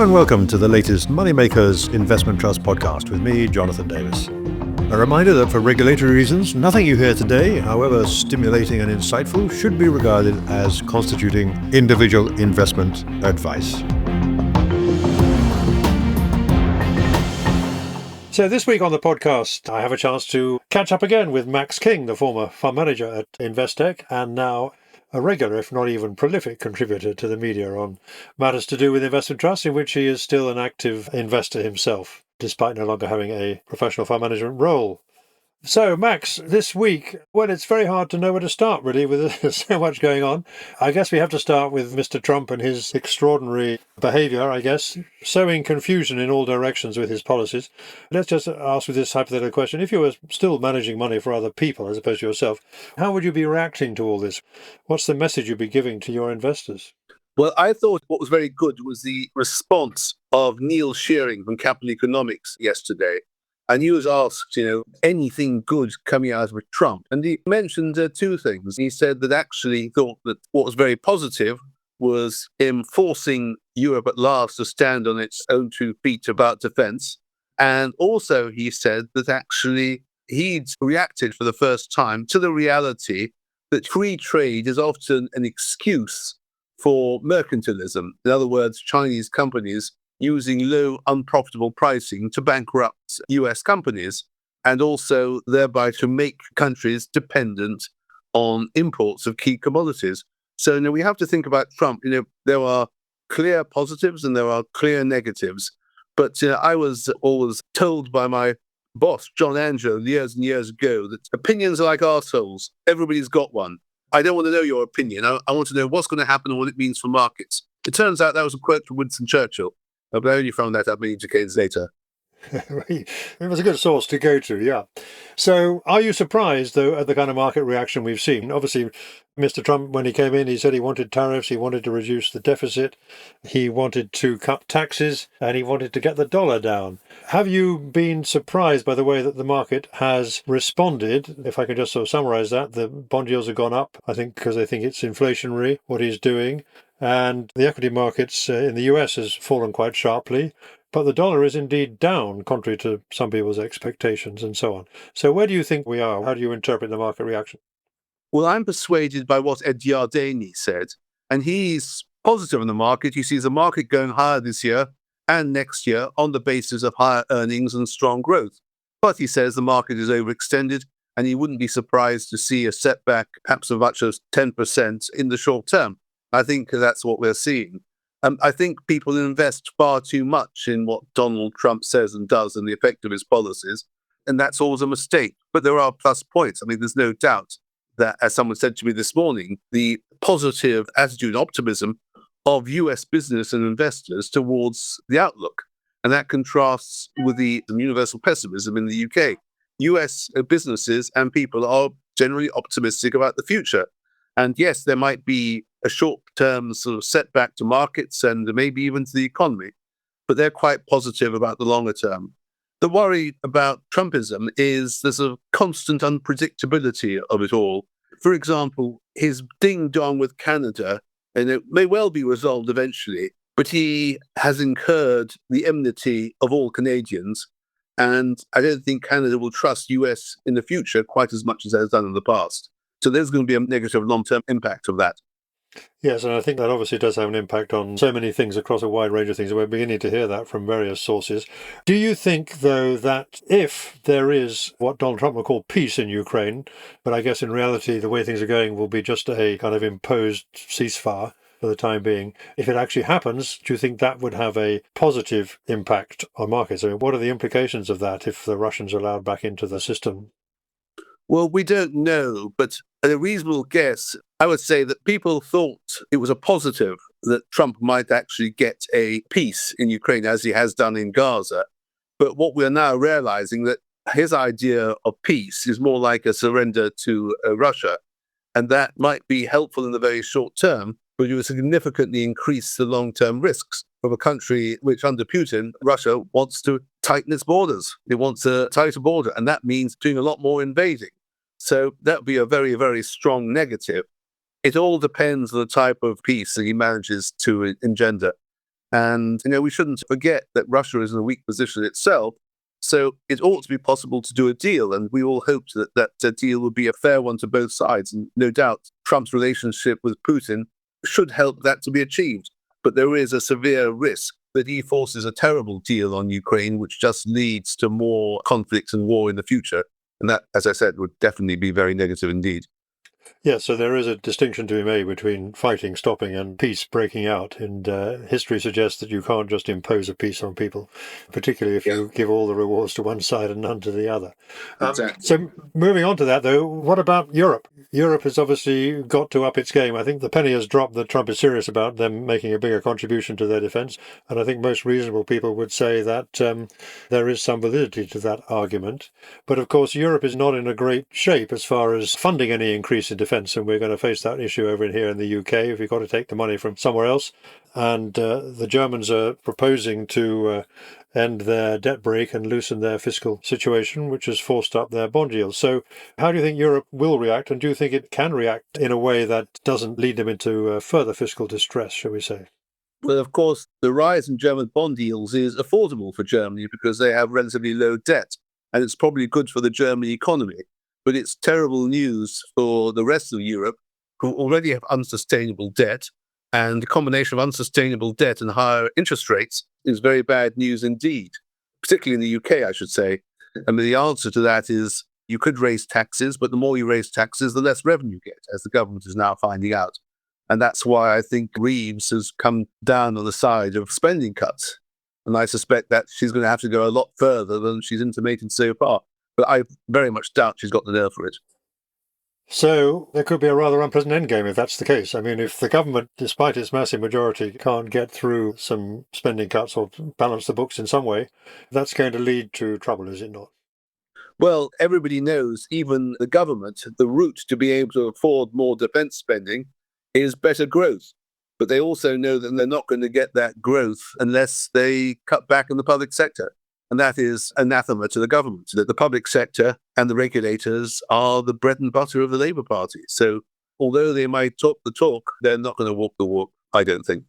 Hello and welcome to the latest Moneymakers Investment Trust podcast with me, Jonathan Davis. A reminder that for regulatory reasons, nothing you hear today, however stimulating and insightful, should be regarded as constituting individual investment advice. So this week on the podcast, I have a chance to catch up again with Max King, the former fund manager at Investec and now a regular, if not even prolific, contributor to the media on matters to do with investment trusts, in which he is still an active investor himself, despite no longer having a professional fund management role. So, Max, this week, well, it's very hard to know where to start, really, with so much going on. I guess we have to start with Mr. Trump and his extraordinary behaviour, I guess, sowing confusion in all directions with his policies. Let's just ask with this hypothetical question. If you were still managing money for other people, as opposed to yourself, how would you be reacting to all this? What's the message you'd be giving to your investors? Well, I thought what was very good was the response of Neil Shearing from Capital Economics yesterday. And he was asked, anything good coming out of Trump. And he mentioned two things. He said that actually thought that what was very positive was him forcing Europe at last to stand on its own 2 feet about defense. And also he said that actually he'd reacted for the first time to the reality that free trade is often an excuse for mercantilism. In other words, Chinese companies using low, unprofitable pricing to bankrupt US companies, and also thereby to make countries dependent on imports of key commodities. So we have to think about Trump. There are clear positives and there are clear negatives. But I was always told by my boss, John Angelo, years and years ago, that opinions are like arseholes. Everybody's got one. I don't want to know your opinion. I want to know what's going to happen and what it means for markets. It turns out that was a quote from Winston Churchill. But I only found that out many decades later. It was a good source to go to, yeah. So are you surprised, though, at the kind of market reaction we've seen? Obviously, Mr. Trump, when he came in, he said he wanted tariffs, he wanted to reduce the deficit, he wanted to cut taxes, and he wanted to get the dollar down. Have you been surprised by the way that the market has responded? If I can just sort of summarize that, the bond yields have gone up, I think, because they think it's inflationary, what he's doing. And the equity markets in the US has fallen quite sharply, but the dollar is indeed down, contrary to some people's expectations and so on. So where do you think we are? How do you interpret the market reaction? Well, I'm persuaded by what Ed Yardeni said, and he's positive in the market. He sees the market going higher this year and next year on the basis of higher earnings and strong growth. But he says the market is overextended, and he wouldn't be surprised to see a setback, perhaps as much as 10% in the short term. I think that's what we're seeing. I think people invest far too much in what Donald Trump says and does and the effect of his policies, and that's always a mistake. But there are plus points. I mean, there's no doubt that, as someone said to me this morning, the positive attitude and optimism of US business and investors towards the outlook. And that contrasts with the universal pessimism in the UK. US businesses and people are generally optimistic about the future. And yes, there might be a short-term sort of setback to markets and maybe even to the economy, but they're quite positive about the longer term. The worry about Trumpism is there's a constant unpredictability of it all. For example, his ding-dong with Canada, and it may well be resolved eventually, but he has incurred the enmity of all Canadians, and I don't think Canada will trust US in the future quite as much as it has done in the past. So there's going to be a negative long-term impact of that. Yes, and I think that obviously does have an impact on so many things across a wide range of things, and we're beginning to hear that from various sources. Do you think, though, that if there is what Donald Trump would call peace in Ukraine, but I guess in reality the way things are going will be just a kind of imposed ceasefire for the time being, if it actually happens, do you think that would have a positive impact on markets? I mean, what are the implications of that if the Russians are allowed back into the system? Well, we don't know, but a reasonable guess, I would say that people thought it was a positive that Trump might actually get a peace in Ukraine, as he has done in Gaza. But what we're now realizing that his idea of peace is more like a surrender to Russia. And that might be helpful in the very short term, but it would significantly increase the long-term risks of a country which, under Putin, Russia wants to tighten its borders. It wants a tighter border, and that means doing a lot more invading. So that would be a very, very strong negative. It all depends on the type of peace that he manages to engender. And, we shouldn't forget that Russia is in a weak position itself. So it ought to be possible to do a deal. And we all hoped that that deal would be a fair one to both sides. And no doubt Trump's relationship with Putin should help that to be achieved. But there is a severe risk that he forces a terrible deal on Ukraine, which just leads to more conflict and war in the future. And that, as I said, would definitely be very negative indeed. Yes, so there is a distinction to be made between fighting, stopping, and peace breaking out. And history suggests that you can't just impose a peace on people, particularly if you give all the rewards to one side and none to the other. Exactly. So moving on to that, though, what about Europe? Europe has obviously got to up its game. I think the penny has dropped that Trump is serious about them making a bigger contribution to their defence. And I think most reasonable people would say that there is some validity to that argument. But of course, Europe is not in a great shape as far as funding any increase in defence. And we're going to face that issue over here in the UK if we've got to take the money from somewhere else. And the Germans are proposing to end their debt brake and loosen their fiscal situation, which has forced up their bond yields. So how do you think Europe will react? And do you think it can react in a way that doesn't lead them into further fiscal distress, shall we say? Well, of course, the rise in German bond yields is affordable for Germany because they have relatively low debt. And it's probably good for the German economy. But it's terrible news for the rest of Europe, who already have unsustainable debt. And the combination of unsustainable debt and higher interest rates is very bad news indeed, particularly in the UK, I should say. I mean, the answer to that is you could raise taxes, but the more you raise taxes, the less revenue you get, as the government is now finding out. And that's why I think Reeves has come down on the side of spending cuts. And I suspect that she's going to have to go a lot further than she's intimated so far. But I very much doubt she's got the nerve for it. So there could be a rather unpleasant endgame if that's the case. I mean, if the government, despite its massive majority, can't get through some spending cuts or balance the books in some way, that's going to lead to trouble, is it not? Well, everybody knows, even the government, the route to be able to afford more defense spending is better growth. But they also know that they're not going to get that growth unless they cut back in the public sector. And that is anathema to the government, that the public sector and the regulators are the bread and butter of the Labour Party. So although they might talk the talk, they're not going to walk the walk, I don't think.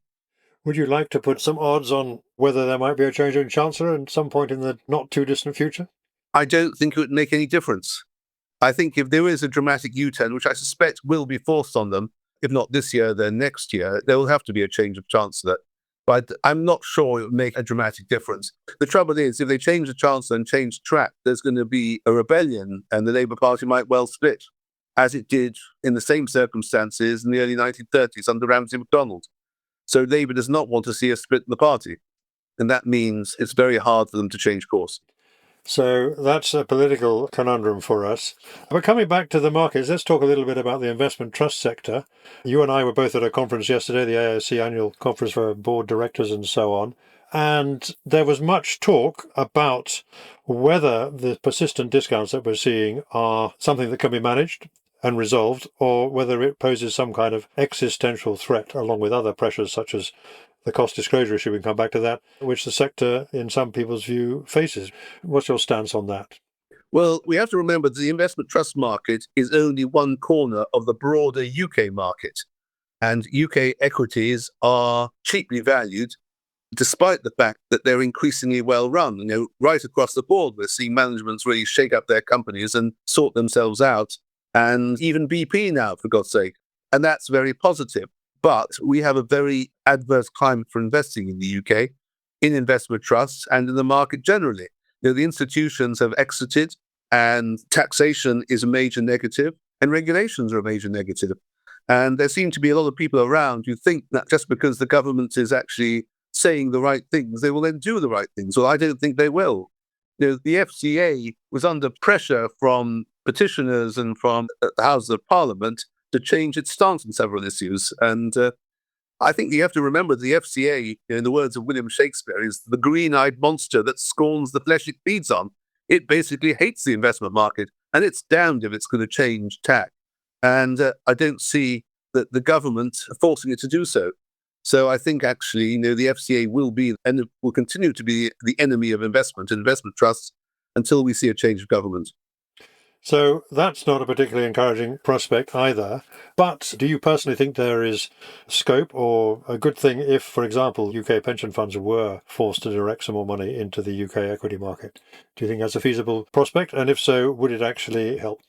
Would you like to put some odds on whether there might be a change in Chancellor at some point in the not too distant future? I don't think it would make any difference. I think if there is a dramatic U-turn, which I suspect will be forced on them, if not this year, then next year, there will have to be a change of Chancellor. But I'm not sure it would make a dramatic difference. The trouble is, if they change the Chancellor and change track, there's going to be a rebellion and the Labour Party might well split, as it did in the same circumstances in the early 1930s under Ramsay MacDonald. So Labour does not want to see a split in the party. And that means it's very hard for them to change course. So that's a political conundrum for us. But coming back to the markets, let's talk a little bit about the investment trust sector. You and I were both at a conference yesterday, the AIC annual conference for board directors and so on. And there was much talk about whether the persistent discounts that we're seeing are something that can be managed and resolved, or whether it poses some kind of existential threat, along with other pressures such as the cost disclosure issue, we can come back to that, which the sector, in some people's view, faces. What's your stance on that? Well, we have to remember that the investment trust market is only one corner of the broader UK market. And UK equities are cheaply valued, despite the fact that they're increasingly well run. Right across the board, we're seeing managements really shake up their companies and sort themselves out. And even BP now, for God's sake. And that's very positive. But we have a very adverse climate for investing in the UK, in investment trusts, and in the market generally. The institutions have exited, and taxation is a major negative, and regulations are a major negative. And there seem to be a lot of people around who think that just because the government is actually saying the right things, they will then do the right things. Well, I don't think they will. The FCA was under pressure from petitioners and from the Houses of Parliament to change its stance on several issues. And I think you have to remember the FCA, in the words of William Shakespeare, is the green-eyed monster that scorns the flesh it feeds on. It basically hates the investment market, and it's damned if it's going to change tack. And I don't see that the government forcing it to do so. So I think actually, the FCA will be and will continue to be the enemy of investment and investment trusts until we see a change of government. So that's not a particularly encouraging prospect either. But do you personally think there is scope or a good thing if, for example, UK pension funds were forced to direct some more money into the UK equity market? Do you think that's a feasible prospect? And if so, would it actually help?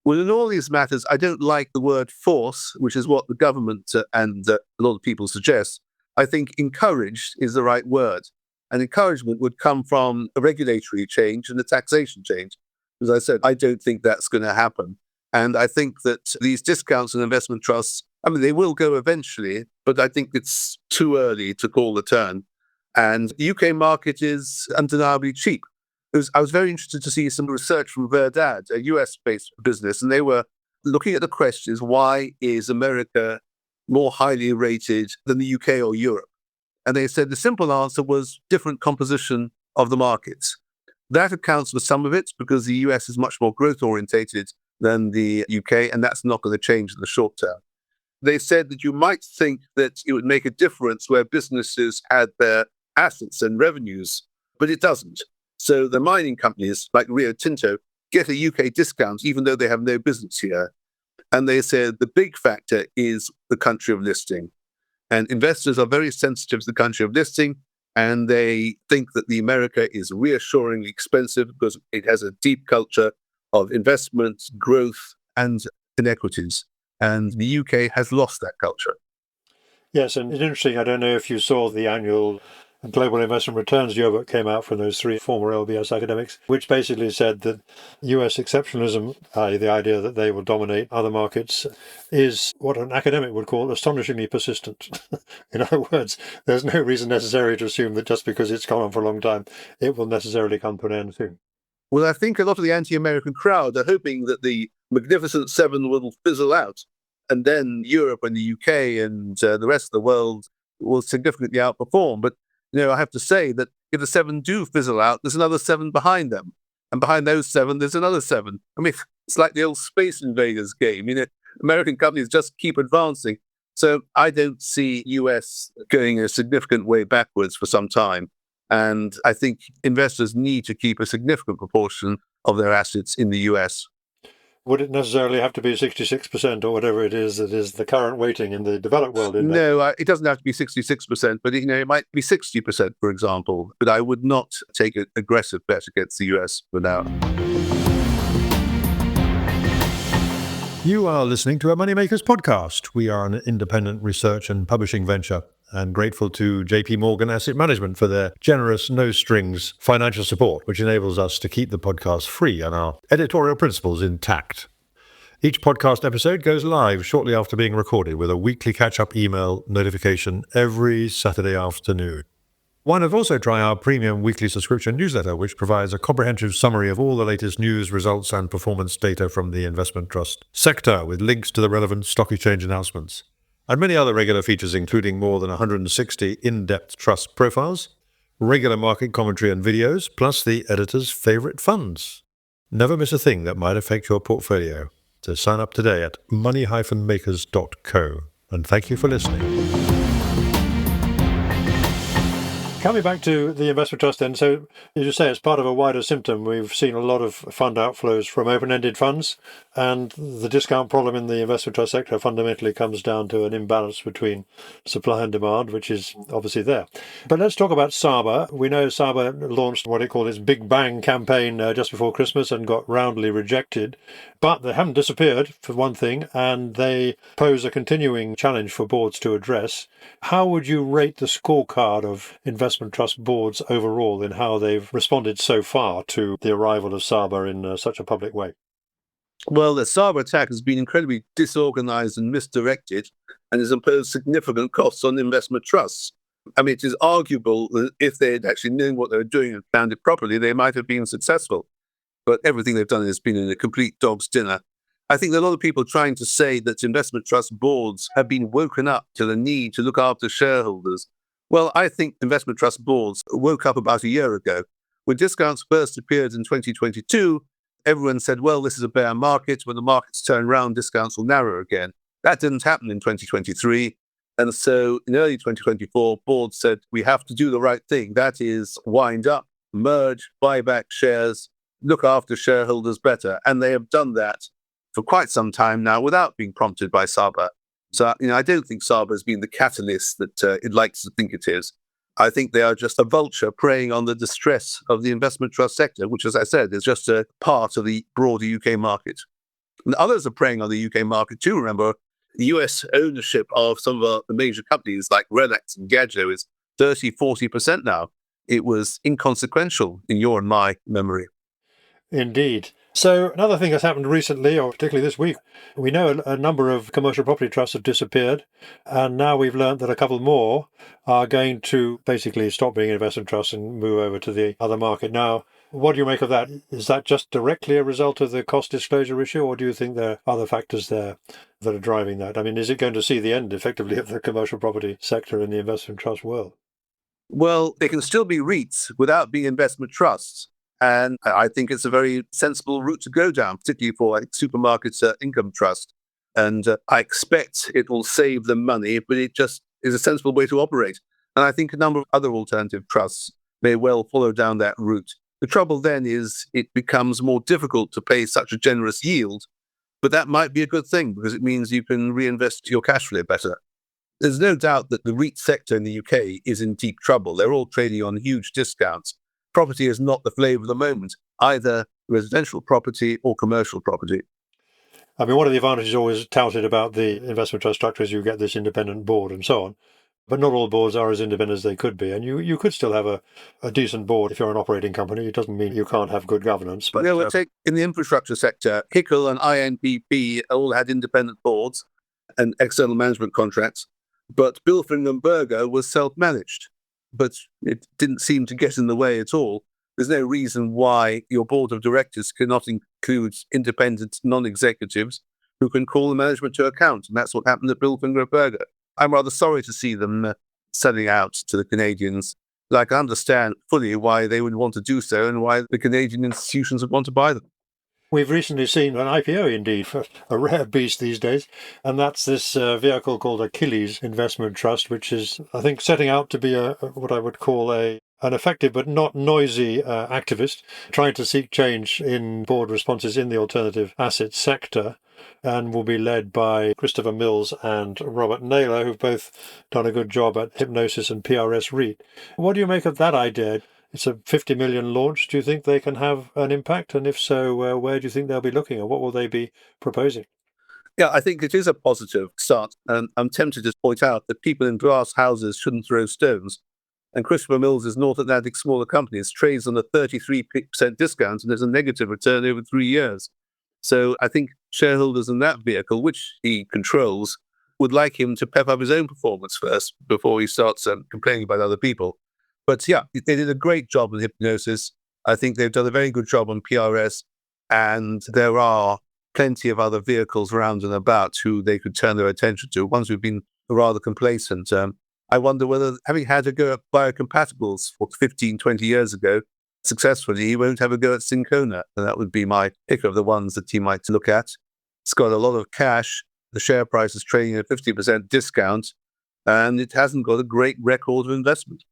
Well, in all these matters, I don't like the word force, which is what the government and a lot of people suggest. I think encouraged is the right word. And encouragement would come from a regulatory change and a taxation change. As I said, I don't think that's going to happen. And I think that these discounts and investment trusts, I mean, they will go eventually, but I think it's too early to call the turn. And the UK market is undeniably cheap. I was very interested to see some research from Verdad, a US-based business, and they were looking at the questions, why is America more highly rated than the UK or Europe? And they said the simple answer was different composition of the markets. That accounts for some of it because the US is much more growth-orientated than the UK, and that's not going to change in the short term. They said that you might think that it would make a difference where businesses had their assets and revenues, but it doesn't. So the mining companies like Rio Tinto get a UK discount even though they have no business here. And they said the big factor is the country of listing. And investors are very sensitive to the country of listing, and they think that the America is reassuringly expensive because it has a deep culture of investment, growth, and inequities. And the UK has lost that culture. Yes, and it's interesting. I don't know if you saw the annual Global Investment Returns yearbook came out from those three former LBS academics, which basically said that US exceptionalism, i.e. the idea that they will dominate other markets, is what an academic would call astonishingly persistent. In other words, there's no reason necessary to assume that just because it's gone on for a long time, it will necessarily come to an end soon. Well, I think a lot of the anti-American crowd are hoping that the Magnificent Seven will fizzle out, and then Europe and the UK and the rest of the world will significantly outperform. But I have to say that if the seven do fizzle out, there's another seven behind them, and behind those seven, there's another seven. I mean, it's like the old Space Invaders game. American companies just keep advancing. So I don't see US going a significant way backwards for some time. And I think investors need to keep a significant proportion of their assets in the US. Would it necessarily have to be 66% or whatever it is that is the current weighting in the developed world index? No, it doesn't have to be 66%, but it might be 60%, for example. But I would not take an aggressive bet against the US for now. You are listening to a Moneymakers podcast. We are an independent research and publishing venture, and grateful to JP Morgan Asset Management for their generous, no-strings financial support, which enables us to keep the podcast free and our editorial principles intact. Each podcast episode goes live shortly after being recorded with a weekly catch-up email notification every Saturday afternoon. Why not also try our premium weekly subscription newsletter, which provides a comprehensive summary of all the latest news, results, and performance data from the investment trust sector, with links to the relevant stock exchange announcements, and many other regular features, including more than 160 in-depth trust profiles, regular market commentary and videos, plus the editor's favorite funds. Never miss a thing that might affect your portfolio. So sign up today at money-makers.co. And thank you for listening. Coming back to the investment trust then, so as you say, it's part of a wider symptom. We've seen a lot of fund outflows from open-ended funds, and the discount problem in the investment trust sector fundamentally comes down to an imbalance between supply and demand, which is obviously there. But let's talk about Saba. We know Saba launched what it called its Big Bang campaign just before Christmas and got roundly rejected. But they haven't disappeared, for one thing, and they pose a continuing challenge for boards to address. How would you rate the scorecard of investment trust boards overall in how they've responded so far to the arrival of Saba in such a public way? Well, the Saba attack has been incredibly disorganized and misdirected and has imposed significant costs on investment trusts. I mean, it is arguable that if they had actually known what they were doing and planned it properly, they might have been successful. But everything they've done has been in a complete dog's dinner. I think that a lot of people trying to say that investment trust boards have been woken up to the need to look after shareholders. Well, I think investment trust boards woke up about a year ago. When discounts first appeared in 2022, everyone said, well, this is a bear market. When the markets turn around, discounts will narrow again. That didn't happen in 2023. And so in early 2024, boards said, we have to do the right thing. That is wind up, merge, buy back shares, look after shareholders better. And they have done that for quite some time now without being prompted by Saba. So, I don't think Saba has been the catalyst that it likes to think it is. I think they are just a vulture preying on the distress of the investment trust sector, which, as I said, is just a part of the broader UK market. And others are preying on the UK market too. Remember, the US ownership of some of the major companies like Relax and Gadget is 30-40% now. It was inconsequential in your and my memory. Indeed. So another thing that's happened recently, or particularly this week, we know a number of commercial property trusts have disappeared, and now we've learned that a couple more are going to basically stop being investment trusts and move over to the other market. Now, what do you make of that? Is that just directly a result of the cost disclosure issue, or do you think there are other factors there that are driving that? I mean, is it going to see the end, effectively, of the commercial property sector in the investment trust world? Well, they can still be REITs without being investment trusts. And I think it's a very sensible route to go down, particularly for supermarkets income trust. And I expect it will save them money, but it just is a sensible way to operate. And I think a number of other alternative trusts may well follow down that route. The trouble then is it becomes more difficult to pay such a generous yield, but that might be a good thing because it means you can reinvest your cash flow better. There's no doubt that the REIT sector in the UK is in deep trouble. They're all trading on huge discounts. Property is not the flavour of the moment, either residential property or commercial property. I mean, one of the advantages always touted about the investment trust structure is you get this independent board and so on. But not all boards are as independent as they could be. And you could still have a decent board if you're an operating company. It doesn't mean you can't have good governance. But take in the infrastructure sector, HICL and INPP all had independent boards and external management contracts. But Bilfing & Berger was self-managed. But it didn't seem to get in the way at all. There's no reason why your board of directors cannot include independent non-executives who can call the management to account. And that's what happened at Bilfing & Berger. I'm rather sorry to see them selling out to the Canadians. But I can understand fully why they would want to do so and why the Canadian institutions would want to buy them. We've recently seen an IPO, indeed, for a rare beast these days, and that's this vehicle called Achilles Investment Trust, which is, I think, setting out to be what I would call an effective but not noisy activist, trying to seek change in board responses in the alternative asset sector, and will be led by Christopher Mills and Robert Naylor, who've both done a good job at Hypnosis and PRS REIT. What do you make of that idea? It's a 50 million launch. Do you think they can have an impact? And if so, where do you think they'll be looking, or what will they be proposing? Yeah, I think it is a positive start. And I'm tempted to point out that people in glass houses shouldn't throw stones. And Christopher Mills' North Atlantic Smaller Companies trades on a 33% discount and there's a negative return over 3 years. So I think shareholders in that vehicle, which he controls, would like him to pep up his own performance first before he starts complaining about other people. But yeah, they did a great job in Hypnosis. I think they've done a very good job on PRS. And there are plenty of other vehicles around and about who they could turn their attention to, ones who've been rather complacent. I wonder whether, having had a go at biocompatibles for 15, 20 years ago, successfully, he won't have a go at Syncona. And that would be my pick of the ones that he might look at. It's got a lot of cash. The share price is trading at a 50% discount, and it hasn't got a great record of investment.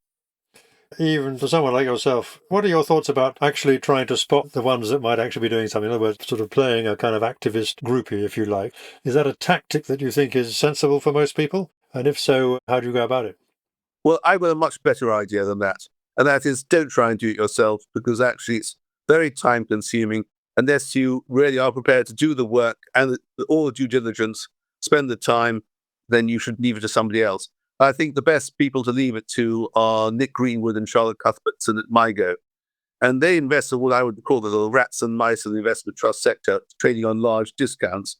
Even for someone like yourself, what are your thoughts about actually trying to spot the ones that might actually be doing something? In other words, sort of playing a kind of activist groupie, if you like. Is that a tactic that you think is sensible for most people? And if so, how do you go about it? Well, I've got a much better idea than that. And that is, don't try and do it yourself, because actually it's very time consuming unless you really are prepared to do the work and all the due diligence, spend the time, then you should leave it to somebody else. I think the best people to leave it to are Nick Greenwood and Charlotte Cuthbertson at MyGo. And they invest in what I would call the little rats and mice of the investment trust sector, trading on large discounts.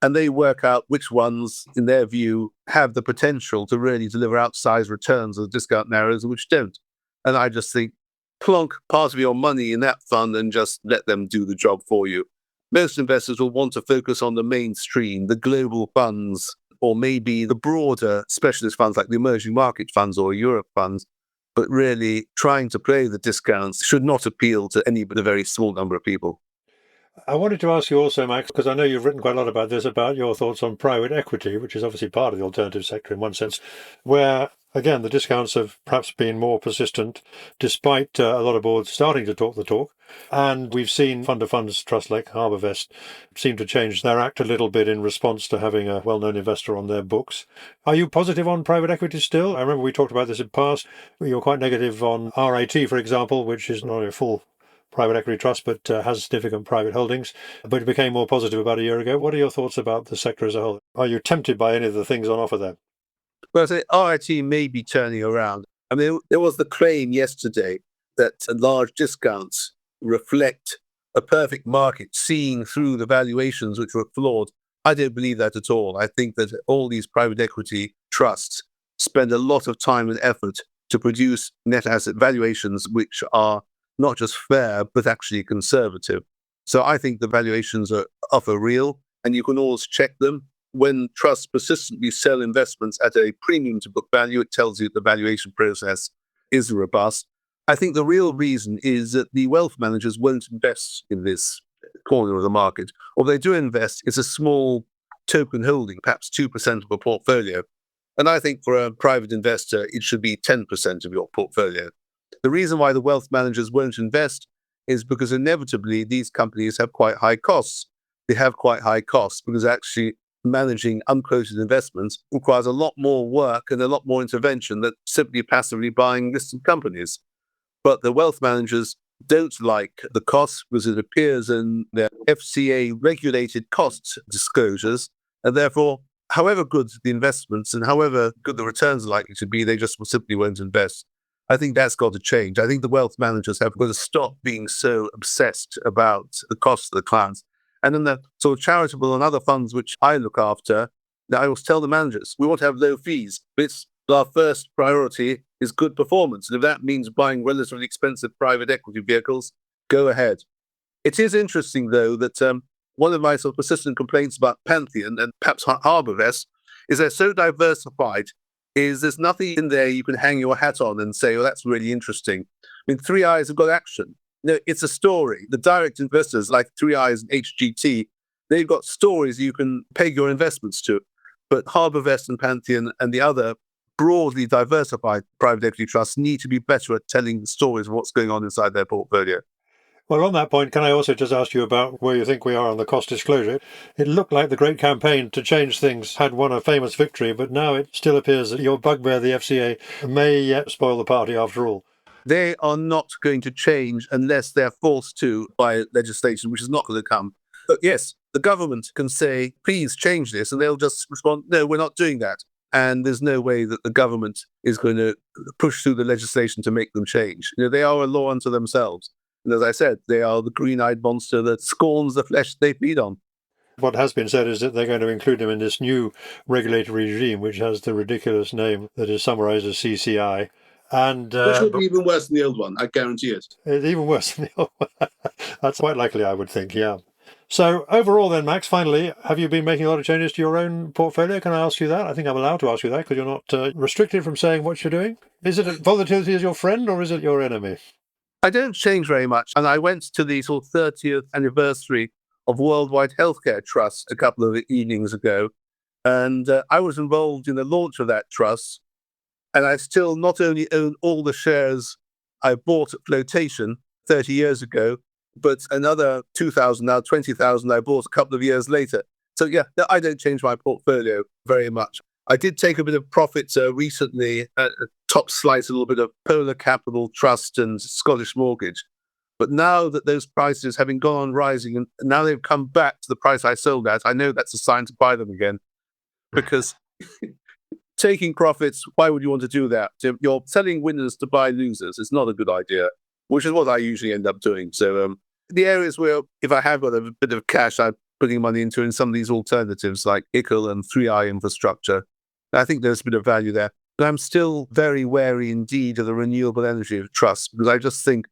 And they work out which ones, in their view, have the potential to really deliver outsized returns as discount narrows and which don't. And I just think, plonk part of your money in that fund and just let them do the job for you. Most investors will want to focus on the mainstream, the global funds, or maybe the broader specialist funds like the emerging market funds or Europe funds. But really, trying to play the discounts should not appeal to any but a very small number of people. I wanted to ask you also, Max, because I know you've written quite a lot about this, about your thoughts on private equity, which is obviously part of the alternative sector in one sense, where Again, the discounts have perhaps been more persistent, despite a lot of boards starting to talk the talk. And we've seen fund-of-funds trusts like Harbourvest seem to change their act a little bit in response to having a well-known investor on their books. Are you positive on private equity still? I remember we talked about this in the past. You were quite negative on RAT, for example, which is not only a full private equity trust, but has significant private holdings, but it became more positive about a year ago. What are your thoughts about the sector as a whole? Are you tempted by any of the things on offer there? Well, I say RIT may be turning around. I mean, there was the claim yesterday that large discounts reflect a perfect market, seeing through the valuations which were flawed. I don't believe that at all. I think that all these private equity trusts spend a lot of time and effort to produce net asset valuations which are not just fair, but actually conservative. So I think the valuations are for real, and you can always check them. When trusts persistently sell investments at a premium to book value, it tells you the valuation process is robust. I think the real reason is that the wealth managers won't invest in this corner of the market. Or they do invest, it's a small token holding, perhaps 2% of a portfolio. And I think for a private investor, it should be 10% of your portfolio. The reason why the wealth managers won't invest is because inevitably these companies have quite high costs. They have quite high costs because actually managing unquoted investments requires a lot more work and a lot more intervention than simply passively buying listed companies. But the wealth managers don't like the costs because it appears in their FCA regulated cost disclosures. And therefore, however good the investments and however good the returns are likely to be, they just simply won't invest. I think that's got to change. I think the wealth managers have got to stop being so obsessed about the costs of the clients. And then the sort of charitable and other funds which I look after, I always tell the managers, we want to have low fees, but our first priority is good performance. And if that means buying relatively expensive private equity vehicles, go ahead. It is interesting, though, that one of my sort of persistent complaints about Pantheon and perhaps Harbourvest is they're so diversified, is there's nothing in there you can hang your hat on and say, oh, that's really interesting. I mean, Three Eyes have got action. No, it's a story. The direct investors like Three Eyes and HGT, they've got stories you can peg your investments to. But Harbourvest and Pantheon and the other broadly diversified private equity trusts need to be better at telling the stories of what's going on inside their portfolio. Well, on that point, can I also just ask you about where you think we are on the cost disclosure? It looked like the great campaign to change things had won a famous victory, but now it still appears that your bugbear, the FCA, may yet spoil the party after all. They are not going to change unless they're forced to by legislation, which is not going to come. But yes, the government can say, please change this, and they'll just respond, no, we're not doing that. And there's no way that the government is going to push through the legislation to make them change. They are a law unto themselves. And as I said, they are the green-eyed monster that scorns the flesh they feed on. What has been said is that they're going to include them in this new regulatory regime, which has the ridiculous name that is summarized as CCI. And which will be even worse than the old one, I guarantee it. It's even worse than the old one. That's quite likely, I would think, yeah. So overall then, Max, finally, have you been making a lot of changes to your own portfolio? Can I ask you that? I think I'm allowed to ask you that because you're not restricted from saying what you're doing. Is it volatility is your friend or is it your enemy? I don't change very much. And I went to the sort of 30th anniversary of Worldwide Healthcare Trust a couple of evenings ago. And I was involved in the launch of that trust. And I still not only own all the shares I bought at flotation 30 years ago, but another 2,000, now 20,000 I bought a couple of years later. So yeah, I don't change my portfolio very much. I did take a bit of profit recently, top slice a little bit of Polar Capital Trust and Scottish Mortgage. But now that those prices having gone on rising and now they've come back to the price I sold at, I know that's a sign to buy them again because taking profits, why would you want to do that? You're selling winners to buy losers. It's not a good idea, which is what I usually end up doing. So the areas where if I have got a bit of cash, I'm putting money into in some of these alternatives like ICL and 3i Infrastructure. I think there's a bit of value there. But I'm still very wary indeed of the renewable energy trust because I just think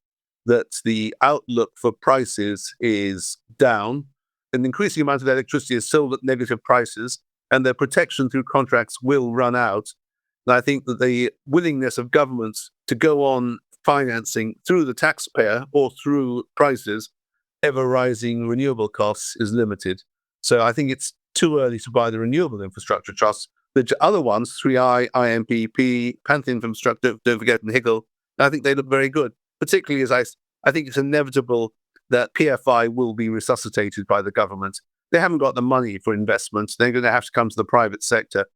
that the outlook for prices is down. An increasing amount of electricity is sold at negative prices, and their protection through contracts will run out. And I think that the willingness of governments to go on financing through the taxpayer or through prices, ever-rising renewable costs is limited. So I think it's too early to buy the renewable infrastructure trust, The other ones, 3i, IMPP, Panther Infrastructure, don't forget, and Higgle, I think they look very good. Particularly as I think it's inevitable that PFI will be resuscitated by the government. They haven't got the money for investments. They're going to have to come to the private sector,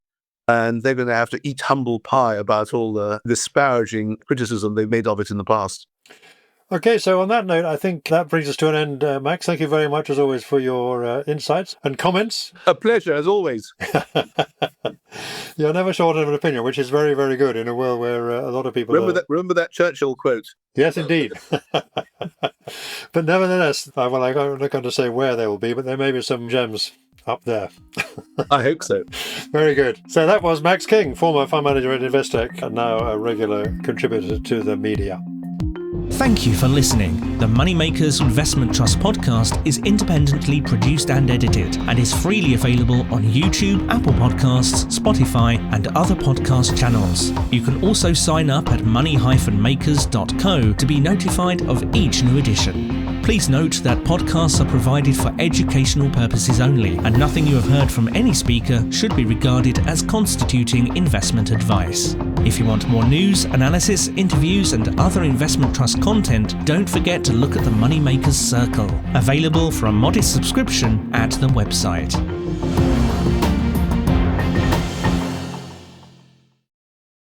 and they're going to have to eat humble pie about all the disparaging criticism they've made of it in the past. Okay, so on that note, I think that brings us to an end. Max, thank you very much, as always, for your insights and comments. A pleasure, as always. You're never short of an opinion, which is very, very good in a world where a lot of people remember that Churchill quote. Yes, indeed. But nevertheless, I'm not going to say where they will be, but there may be some gems up there. I hope so. Very good. So that was Max King, former fund manager at Investec, and now a regular contributor to the media. Thank you for listening. The Moneymakers Investment Trust podcast is independently produced and edited and is freely available on YouTube, Apple Podcasts, Spotify, and other podcast channels. You can also sign up at money-makers.co to be notified of each new edition. Please note that podcasts are provided for educational purposes only, and nothing you have heard from any speaker should be regarded as constituting investment advice. If you want more news, analysis, interviews, and other investment trust content, don't forget to look at the Moneymakers Circle, available for a modest subscription at the website.